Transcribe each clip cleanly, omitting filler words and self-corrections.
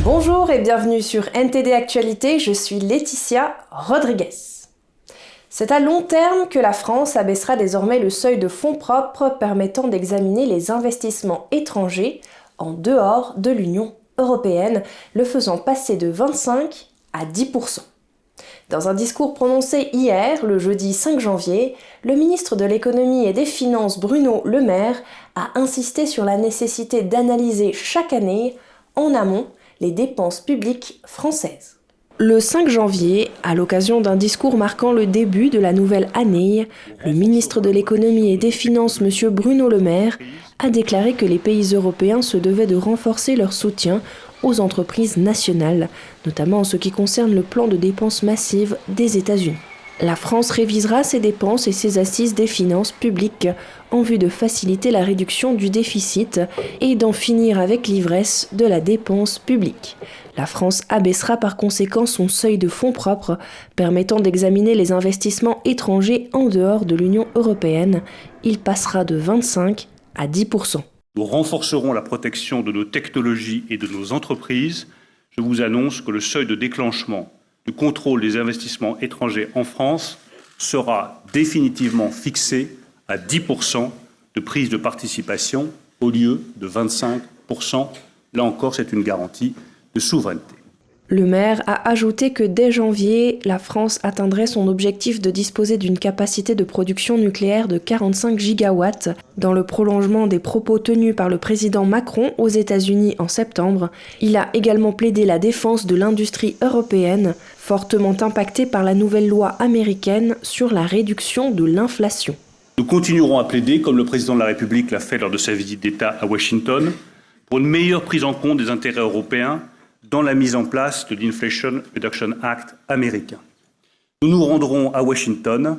Bonjour et bienvenue sur NTD Actualité, je suis Laetitia Rodriguez. C'est à long terme que la France abaissera désormais le seuil de fonds propres permettant d'examiner les investissements étrangers en dehors de l'Union européenne, le faisant passer de 25 à 10%. Dans un discours prononcé hier, le jeudi 5 janvier, le ministre de l'Économie et des Finances Bruno Le Maire a insisté sur la nécessité d'analyser chaque année, en amont, les dépenses publiques françaises. Le 5 janvier, à l'occasion d'un discours marquant le début de la nouvelle année, le ministre de l'Économie et des Finances, M. Bruno Le Maire, a déclaré que les pays européens se devaient de renforcer leur soutien aux entreprises nationales, notamment en ce qui concerne le plan de dépenses massives des États-Unis. La France révisera ses dépenses et ses assises des finances publiques en vue de faciliter la réduction du déficit et d'en finir avec l'ivresse de la dépense publique. La France abaissera par conséquent son seuil de fonds propres permettant d'examiner les investissements étrangers en dehors de l'Union européenne. Il passera de 25 à 10%. Nous renforcerons la protection de nos technologies et de nos entreprises. Je vous annonce que le seuil de déclenchement du contrôle des investissements étrangers en France sera définitivement fixé à 10% de prise de participation au lieu de 25%. Là encore, c'est une garantie de souveraineté. Le maire a ajouté que dès janvier, la France atteindrait son objectif de disposer d'une capacité de production nucléaire de 45 gigawatts. Dans le prolongement des propos tenus par le président Macron aux États-Unis en septembre, il a également plaidé la défense de l'industrie européenne, fortement impactée par la nouvelle loi américaine sur la réduction de l'inflation. Nous continuerons à plaider, comme le président de la République l'a fait lors de sa visite d'État à Washington, pour une meilleure prise en compte des intérêts européens dans la mise en place de l'Inflation Reduction Act américain. Nous nous rendrons à Washington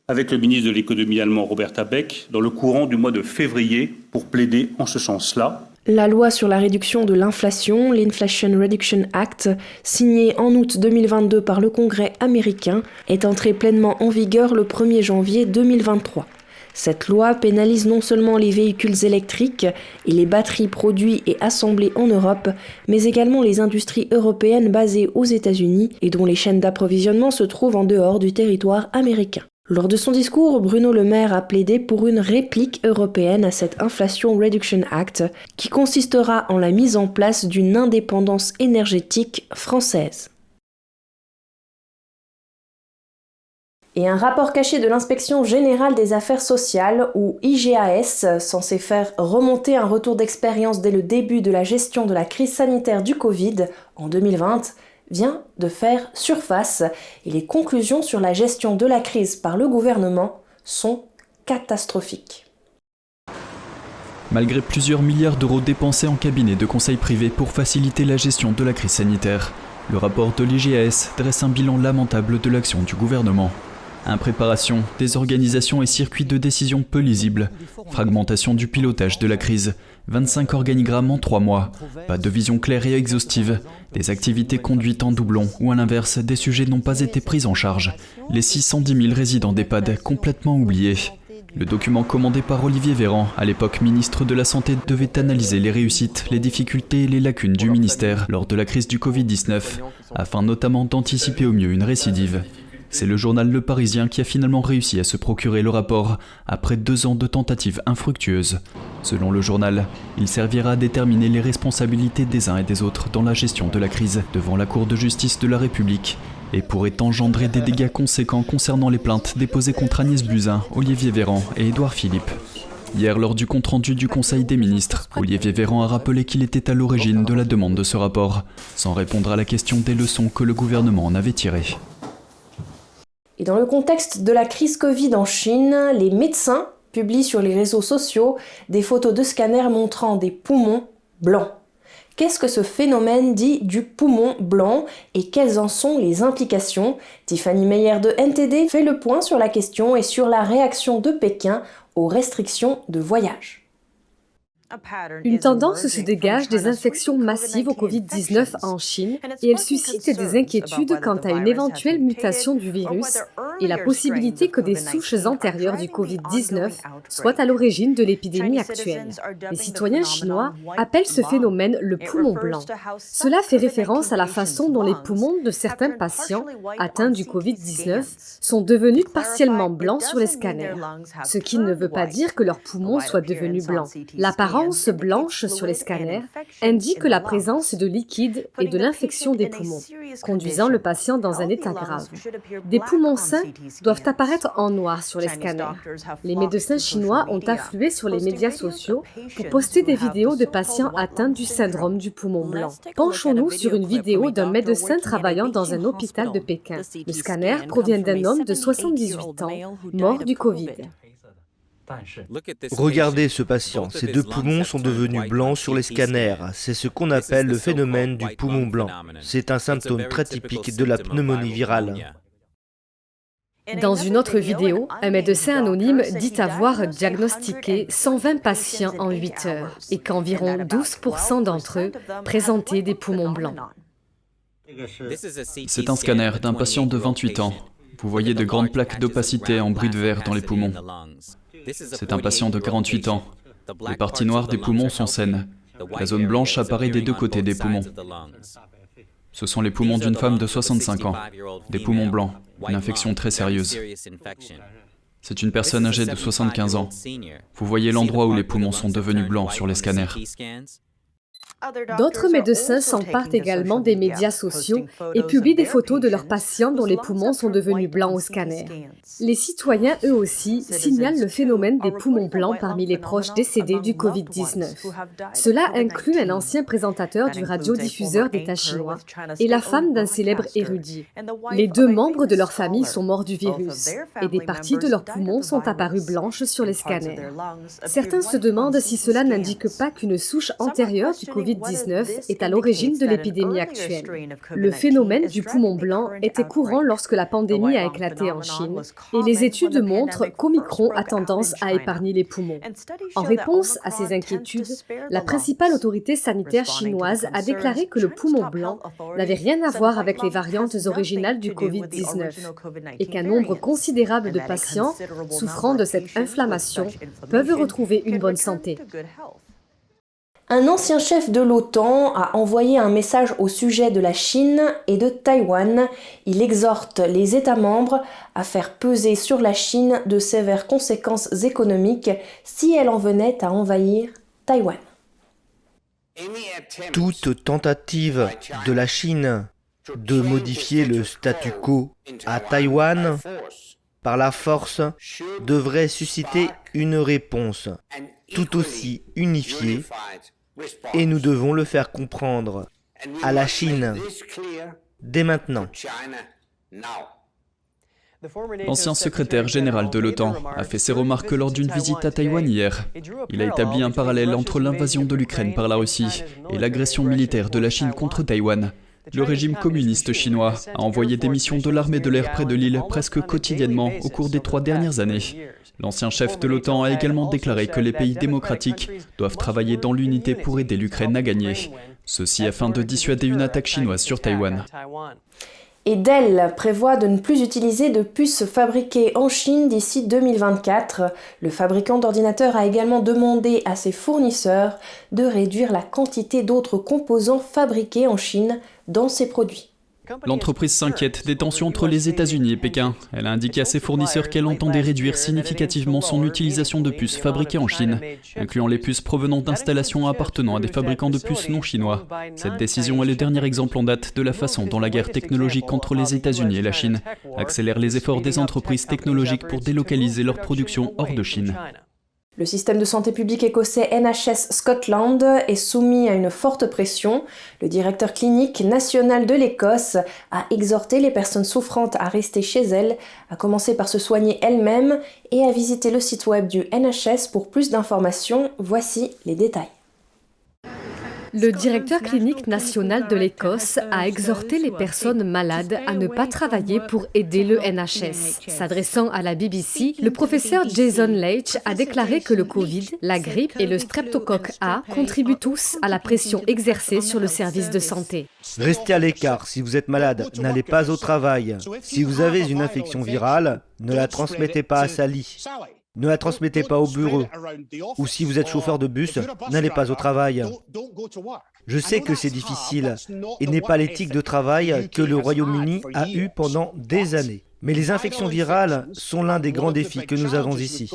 avec le ministre de l'économie allemand Robert Habeck dans le courant du mois de février pour plaider en ce sens-là. La loi sur la réduction de l'inflation, l'Inflation Reduction Act, signée en août 2022 par le Congrès américain, est entrée pleinement en vigueur le 1er janvier 2023. Cette loi pénalise non seulement les véhicules électriques et les batteries produites et assemblées en Europe, mais également les industries européennes basées aux États-Unis et dont les chaînes d'approvisionnement se trouvent en dehors du territoire américain. Lors de son discours, Bruno Le Maire a plaidé pour une réplique européenne à cette Inflation Reduction Act, qui consistera en la mise en place d'une indépendance énergétique française. Et un rapport caché de l'Inspection générale des affaires sociales, ou IGAS, censé faire remonter un retour d'expérience dès le début de la gestion de la crise sanitaire du Covid en 2020, vient de faire surface et les conclusions sur la gestion de la crise par le gouvernement sont catastrophiques. Malgré plusieurs milliards d'euros dépensés en cabinet de conseil privé pour faciliter la gestion de la crise sanitaire, le rapport de l'IGAS dresse un bilan lamentable de l'action du gouvernement. Impréparation, désorganisation et circuits de décision peu lisibles, fragmentation du pilotage de la crise, 25 organigrammes en 3 mois, pas de vision claire et exhaustive, des activités conduites en doublon ou à l'inverse, des sujets n'ont pas été pris en charge, les 610 000 résidents d'EHPAD complètement oubliés. Le document commandé par Olivier Véran, à l'époque ministre de la Santé, devait analyser les réussites, les difficultés et les lacunes du ministère lors de la crise du Covid-19, afin notamment d'anticiper au mieux une récidive. C'est le journal Le Parisien qui a finalement réussi à se procurer le rapport après 2 ans de tentatives infructueuses. Selon le journal, il servira à déterminer les responsabilités des uns et des autres dans la gestion de la crise devant la Cour de justice de la République et pourrait engendrer des dégâts conséquents concernant les plaintes déposées contre Agnès Buzyn, Olivier Véran et Édouard Philippe. Hier, lors du compte-rendu du Conseil des ministres, Olivier Véran a rappelé qu'il était à l'origine de la demande de ce rapport, sans répondre à la question des leçons que le gouvernement en avait tirées. Et dans le contexte de la crise Covid en Chine, les médecins publient sur les réseaux sociaux des photos de scanners montrant des poumons blancs. Qu'est-ce que ce phénomène dit du poumon blanc et quelles en sont les implications ? Tiffany Meyer de NTD fait le point sur la question et sur la réaction de Pékin aux restrictions de voyage. Une tendance se dégage des infections massives au Covid-19 en Chine et elle suscite des inquiétudes quant à une éventuelle mutation du virus et la possibilité que des souches antérieures du Covid-19 soient à l'origine de l'épidémie actuelle. Les citoyens chinois appellent ce phénomène le poumon blanc. Cela fait référence à la façon dont les poumons de certains patients atteints du Covid-19 sont devenus partiellement blancs sur les scanners, ce qui ne veut pas dire que leurs poumons soient devenus blancs. L'apparence blanche sur les scanners indique la présence de liquide et de l'infection des poumons, conduisant le patient dans un état grave. Des poumons sains doivent apparaître en noir sur les scanners. Les médecins chinois ont afflué sur les médias sociaux pour poster des vidéos de patients atteints du syndrome du poumon blanc. Penchons-nous sur une vidéo d'un médecin travaillant dans un hôpital de Pékin. Le scanner provient d'un homme de 78 ans, mort du Covid. Regardez ce patient, ses deux poumons sont devenus blancs sur les scanners. C'est ce qu'on appelle le phénomène du poumon blanc. C'est un symptôme très typique de la pneumonie virale. Dans une autre vidéo, un médecin anonyme dit avoir diagnostiqué 120 patients en 8 heures et qu'environ 12% d'entre eux présentaient des poumons blancs. C'est un scanner d'un patient de 28 ans. Vous voyez de grandes plaques d'opacité en bris de verre dans les poumons. C'est un patient de 48 ans. Les parties noires des poumons sont saines. La zone blanche apparaît des deux côtés des poumons. Ce sont les poumons d'une femme de 65 ans. Des poumons blancs, une infection très sérieuse. C'est une personne âgée de 75 ans. Vous voyez l'endroit où les poumons sont devenus blancs sur les scanners. D'autres médecins s'emparent également des médias sociaux et publient des photos de leurs patients dont les poumons sont devenus blancs au scanner. Les citoyens, eux aussi, signalent le phénomène des poumons blancs parmi les proches décédés du Covid-19. Cela inclut un ancien présentateur du radiodiffuseur d'État chinois et la femme d'un célèbre érudit. Les deux membres de leur famille sont morts du virus et des parties de leurs poumons sont apparues blanches sur les scanners. Certains se demandent si cela n'indique pas qu'une souche antérieure du Covid-19 est à l'origine de l'épidémie actuelle. Le phénomène du poumon blanc était courant lorsque la pandémie a éclaté en Chine, et les études montrent qu'Omicron a tendance à épargner les poumons. En réponse à ces inquiétudes, la principale autorité sanitaire chinoise a déclaré que le poumon blanc n'avait rien à voir avec les variantes originales du Covid-19, et qu'un nombre considérable de patients souffrant de cette inflammation peuvent retrouver une bonne santé. Un ancien chef de l'OTAN a envoyé un message au sujet de la Chine et de Taïwan. Il exhorte les États membres à faire peser sur la Chine de sévères conséquences économiques si elle en venait à envahir Taïwan. Toute tentative de la Chine de modifier le statu quo à Taïwan par la force devrait susciter une réponse tout aussi unifiée. Et nous devons le faire comprendre à la Chine dès maintenant. L'ancien secrétaire général de l'OTAN a fait ses remarques lors d'une visite à Taïwan hier. Il a établi un parallèle entre l'invasion de l'Ukraine par la Russie et l'agression militaire de la Chine contre Taïwan. Le régime communiste chinois a envoyé des missions de l'armée de l'air près de l'île presque quotidiennement au cours des 3 dernières années. L'ancien chef de l'OTAN a également déclaré que les pays démocratiques doivent travailler dans l'unité pour aider l'Ukraine à gagner. Ceci afin de dissuader une attaque chinoise sur Taïwan. Et Dell prévoit de ne plus utiliser de puces fabriquées en Chine d'ici 2024. Le fabricant d'ordinateurs a également demandé à ses fournisseurs de réduire la quantité d'autres composants fabriqués en Chine dans ses produits. L'entreprise s'inquiète des tensions entre les États-Unis et Pékin. Elle a indiqué à ses fournisseurs qu'elle entendait réduire significativement son utilisation de puces fabriquées en Chine, incluant les puces provenant d'installations appartenant à des fabricants de puces non chinois. Cette décision est le dernier exemple en date de la façon dont la guerre technologique entre les États-Unis et la Chine accélère les efforts des entreprises technologiques pour délocaliser leur production hors de Chine. Le système de santé publique écossais NHS Scotland est soumis à une forte pression. Le directeur clinique national de l'Écosse a exhorté les personnes souffrantes à rester chez elles, à commencer par se soigner elles-mêmes et à visiter le site web du NHS pour plus d'informations. Voici les détails. Le directeur clinique national de l'Écosse a exhorté les personnes malades à ne pas travailler pour aider le NHS. S'adressant à la BBC, le professeur Jason Leitch a déclaré que le Covid, la grippe et le streptocoque A contribuent tous à la pression exercée sur le service de santé. Restez à l'écart si vous êtes malade, n'allez pas au travail. Si vous avez une infection virale, ne la transmettez pas à Sally. Ne la transmettez pas au bureau. Ou si vous êtes chauffeur de bus, n'allez pas au travail. Je sais que c'est difficile et n'est pas l'éthique de travail que le Royaume-Uni a eue pendant des années. Mais les infections virales sont l'un des grands défis que nous avons ici.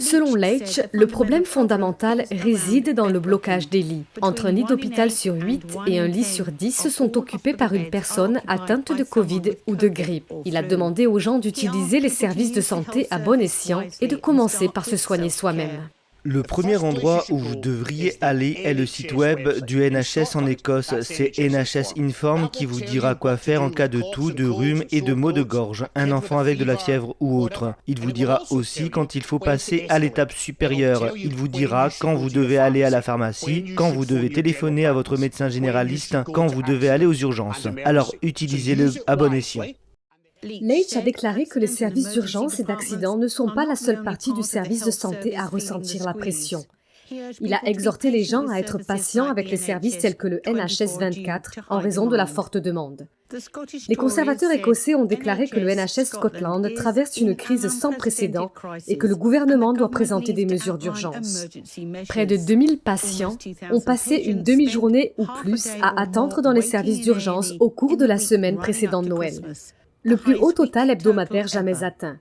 Selon Leitch, le problème fondamental réside dans le blocage des lits. Entre un lit d'hôpital sur 8 et un lit sur 10 sont occupés par une personne atteinte de Covid ou de grippe. Il a demandé aux gens d'utiliser les services de santé à bon escient et de commencer par se soigner soi-même. Le premier endroit où vous devriez aller est le site web du NHS en Écosse. C'est NHS Inform qui vous dira quoi faire en cas de toux, de rhume et de maux de gorge, un enfant avec de la fièvre ou autre. Il vous dira aussi quand il faut passer à l'étape supérieure. Il vous dira quand vous devez aller à la pharmacie, quand vous devez téléphoner à votre médecin généraliste, quand vous devez aller aux urgences. Alors utilisez-le à bon escient. Leitch a déclaré que les services d'urgence et d'accidents ne sont pas la seule partie du service de santé à ressentir la pression. Il a exhorté les gens à être patients avec les services tels que le NHS 24 en raison de la forte demande. Les conservateurs écossais ont déclaré que le NHS Scotland traverse une crise sans précédent et que le gouvernement doit présenter des mesures d'urgence. Près de 2000 patients ont passé une demi-journée ou plus à attendre dans les services d'urgence au cours de la semaine précédant Noël. Le plus haut total hebdomadaire jamais atteint.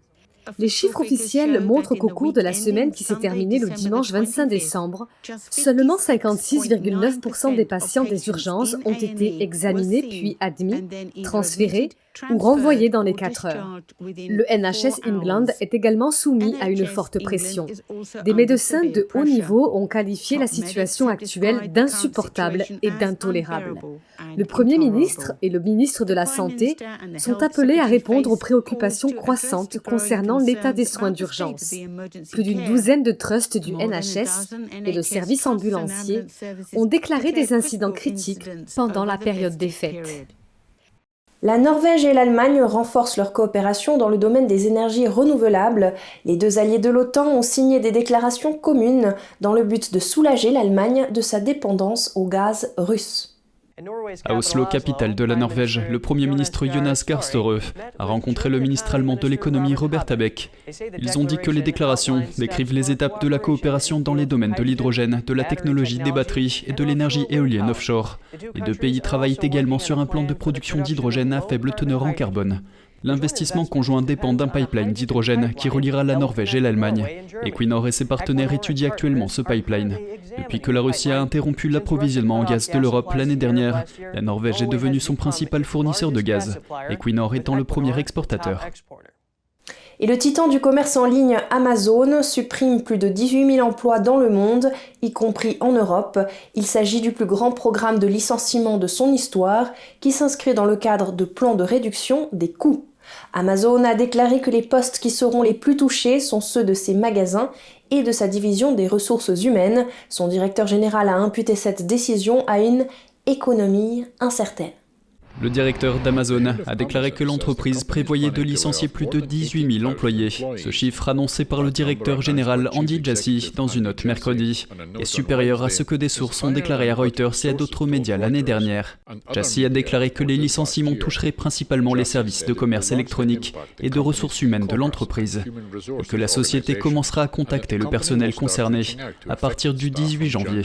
Les chiffres officiels montrent qu'au cours de la semaine qui s'est terminée le dimanche 25 décembre, seulement 56,9% des patients des urgences ont été examinés puis admis, transférés ou renvoyés dans les 4 heures. Le NHS England est également soumis à une forte pression. Des médecins de haut niveau ont qualifié la situation actuelle d'insupportable et d'intolérable. Le Premier ministre et le ministre de la Santé sont appelés à répondre aux préoccupations croissantes concernant l'état des soins d'urgence. Plus d'une douzaine de trusts du NHS et le service ambulancier ont déclaré des incidents critiques pendant la période des fêtes. La Norvège et l'Allemagne renforcent leur coopération dans le domaine des énergies renouvelables. Les deux alliés de l'OTAN ont signé des déclarations communes dans le but de soulager l'Allemagne de sa dépendance au gaz russe. À Oslo, capitale de la Norvège, le Premier ministre Jonas Gahr Støre a rencontré le ministre allemand de l'économie Robert Habeck. Ils ont dit que les déclarations décrivent les étapes de la coopération dans les domaines de l'hydrogène, de la technologie des batteries et de l'énergie éolienne offshore. Les deux pays travaillent également sur un plan de production d'hydrogène à faible teneur en carbone. L'investissement conjoint dépend d'un pipeline d'hydrogène qui reliera la Norvège et l'Allemagne. Equinor et ses partenaires étudient actuellement ce pipeline. Depuis que la Russie a interrompu l'approvisionnement en gaz de l'Europe l'année dernière, la Norvège est devenue son principal fournisseur de gaz, Equinor étant le premier exportateur. Et le titan du commerce en ligne Amazon supprime plus de 18 000 emplois dans le monde, y compris en Europe. Il s'agit du plus grand programme de licenciement de son histoire, qui s'inscrit dans le cadre de plans de réduction des coûts. Amazon a déclaré que les postes qui seront les plus touchés sont ceux de ses magasins et de sa division des ressources humaines. Son directeur général a imputé cette décision à une économie incertaine. Le directeur d'Amazon a déclaré que l'entreprise prévoyait de licencier plus de 18 000 employés. Ce chiffre annoncé par le directeur général Andy Jassy dans une note mercredi est supérieur à ce que des sources ont déclaré à Reuters et à d'autres médias l'année dernière. Jassy a déclaré que les licenciements toucheraient principalement les services de commerce électronique et de ressources humaines de l'entreprise et que la société commencera à contacter le personnel concerné à partir du 18 janvier.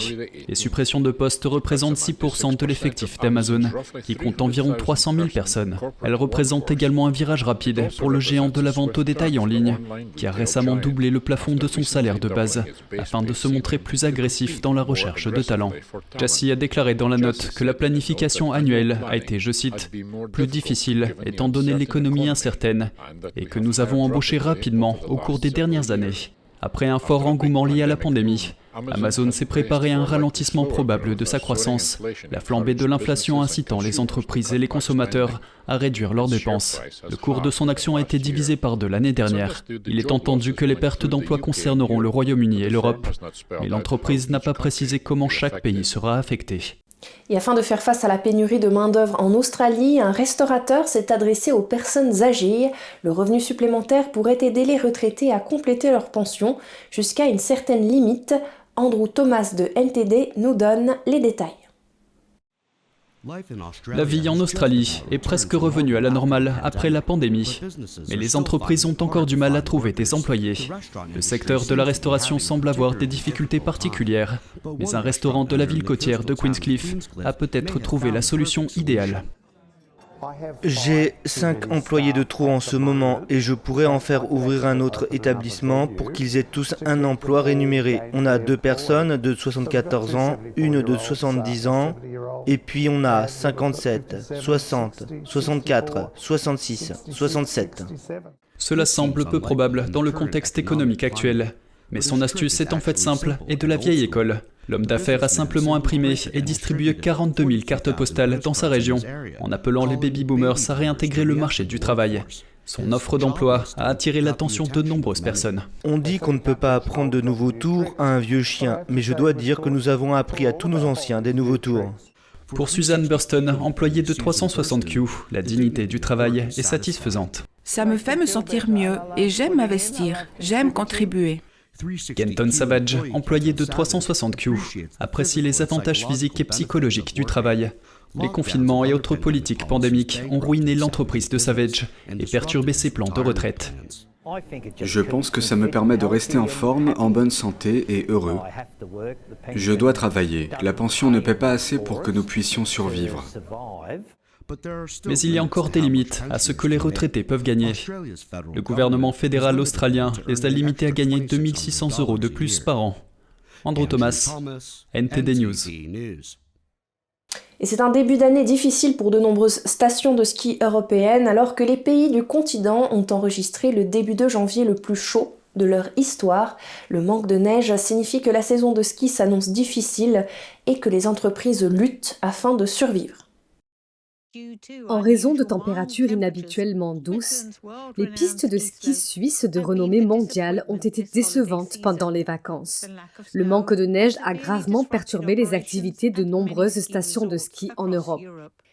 Les suppressions de postes représentent 6% de l'effectif d'Amazon qui compte environ 300 000 personnes. Elle représente également un virage rapide pour le géant de la vente au détail en ligne, qui a récemment doublé le plafond de son salaire de base, afin de se montrer plus agressif dans la recherche de talents. Jassy a déclaré dans la note que la planification annuelle a été, je cite, « plus difficile étant donné l'économie incertaine et que nous avons embauché rapidement au cours des dernières années. Après un fort engouement lié à la pandémie, Amazon s'est préparé à un ralentissement probable de sa croissance, la flambée de l'inflation incitant les entreprises et les consommateurs à réduire leurs dépenses. Le cours de son action a été divisé par 2 l'année dernière. Il est entendu que les pertes d'emplois concerneront le Royaume-Uni et l'Europe, mais l'entreprise n'a pas précisé comment chaque pays sera affecté. Et afin de faire face à la pénurie de main-d'œuvre en Australie, un restaurateur s'est adressé aux personnes âgées. Le revenu supplémentaire pourrait aider les retraités à compléter leur pension jusqu'à une certaine limite. Andrew Thomas de NTD nous donne les détails. La vie en Australie est presque revenue à la normale après la pandémie, mais les entreprises ont encore du mal à trouver des employés. Le secteur de la restauration semble avoir des difficultés particulières, mais un restaurant de la ville côtière de Queenscliff a peut-être trouvé la solution idéale. J'ai 5 employés de trop en ce moment et je pourrais en faire ouvrir un autre établissement pour qu'ils aient tous un emploi rémunéré. On a 2 personnes de 74 ans, une de 70 ans et puis on a 57, 60, 64, 66, 67. Cela semble peu probable dans le contexte économique actuel, mais son astuce est en fait simple et de la vieille école. L'homme d'affaires a simplement imprimé et distribué 42 000 cartes postales dans sa région, en appelant les baby-boomers à réintégrer le marché du travail. Son offre d'emploi a attiré l'attention de nombreuses personnes. On dit qu'on ne peut pas apprendre de nouveaux tours à un vieux chien, mais je dois dire que nous avons appris à tous nos anciens des nouveaux tours. Pour Suzanne Burston, employée de 360Q, la dignité du travail est satisfaisante. Ça me fait me sentir mieux et j'aime m'investir, j'aime contribuer. Kenton Savage, employé de 360Q, apprécie les avantages physiques et psychologiques du travail. Les confinements et autres politiques pandémiques ont ruiné l'entreprise de Savage et perturbé ses plans de retraite. Je pense que ça me permet de rester en forme, en bonne santé et heureux. Je dois travailler. La pension ne paie pas assez pour que nous puissions survivre. Mais il y a encore des limites à ce que les retraités peuvent gagner. Le gouvernement fédéral australien les a limités à gagner 2 600 € de plus par an. Andrew Thomas, NTD News. Et c'est un début d'année difficile pour de nombreuses stations de ski européennes, alors que les pays du continent ont enregistré le début de janvier le plus chaud de leur histoire. Le manque de neige signifie que la saison de ski s'annonce difficile et que les entreprises luttent afin de survivre. En raison de températures inhabituellement douces, les pistes de ski suisses de renommée mondiale ont été décevantes pendant les vacances. Le manque de neige a gravement perturbé les activités de nombreuses stations de ski en Europe.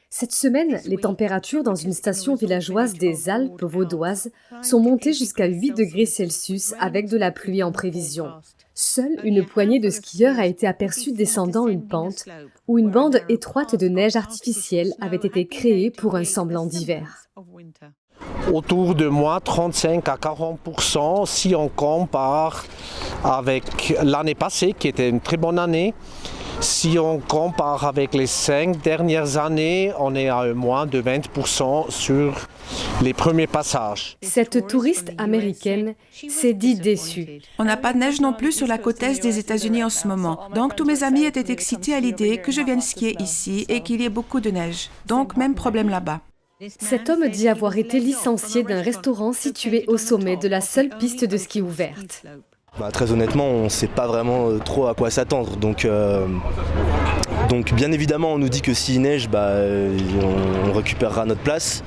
Cette semaine, les températures dans une station villageoise des Alpes vaudoises sont montées jusqu'à 8 degrés Celsius avec de la pluie en prévision. Seule une poignée de skieurs a été aperçue descendant une pente où une bande étroite de neige artificielle avait été créée pour un semblant d'hiver. Autour de moi, 35 à 40% si on compare avec l'année passée, qui était une très bonne année. Si on compare avec les 5 dernières années, on est à moins de 20% sur les premiers passages. Cette touriste américaine s'est dit déçue. On n'a pas de neige non plus sur la côte est des États-Unis en ce moment. Donc tous mes amis étaient excités à l'idée que je vienne skier ici et qu'il y ait beaucoup de neige. Donc même problème là-bas. Cet homme dit avoir été licencié d'un restaurant situé au sommet de la seule piste de ski ouverte. Très honnêtement, on ne sait pas vraiment trop à quoi s'attendre. Donc bien évidemment, on nous dit que s'il neige, on récupérera notre place.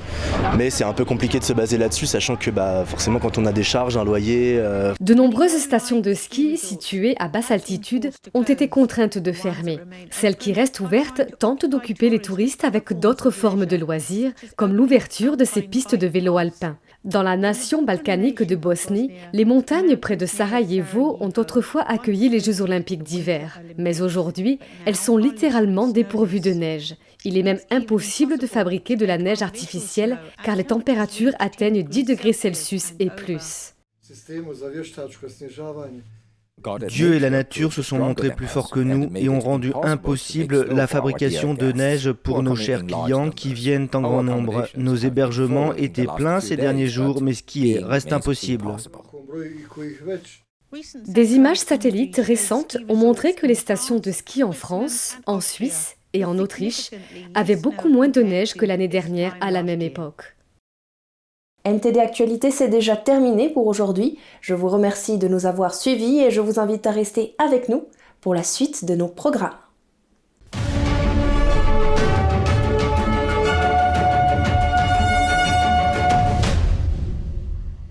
Mais c'est un peu compliqué de se baser là-dessus, sachant que forcément quand on a des charges, un loyer... De nombreuses stations de ski situées à basse altitude ont été contraintes de fermer. Celles qui restent ouvertes tentent d'occuper les touristes avec d'autres formes de loisirs, comme l'ouverture de ces pistes de vélo alpin. Dans la nation balkanique de Bosnie, les montagnes près de Sarajevo ont autrefois accueilli les Jeux olympiques d'hiver. Mais aujourd'hui, elles sont littéralement dépourvues de neige. Il est même impossible de fabriquer de la neige artificielle car les températures atteignent 10 degrés Celsius et plus. Dieu et la nature se sont montrés plus forts que nous et ont rendu impossible la fabrication de neige pour nos chers clients qui viennent en grand nombre. Nos hébergements étaient pleins ces derniers jours, mais skier reste impossible. Des images satellites récentes ont montré que les stations de ski en France, en Suisse et en Autriche avaient beaucoup moins de neige que l'année dernière à la même époque. NTD Actualité, c'est déjà terminé pour aujourd'hui. Je vous remercie de nous avoir suivis et je vous invite à rester avec nous pour la suite de nos programmes.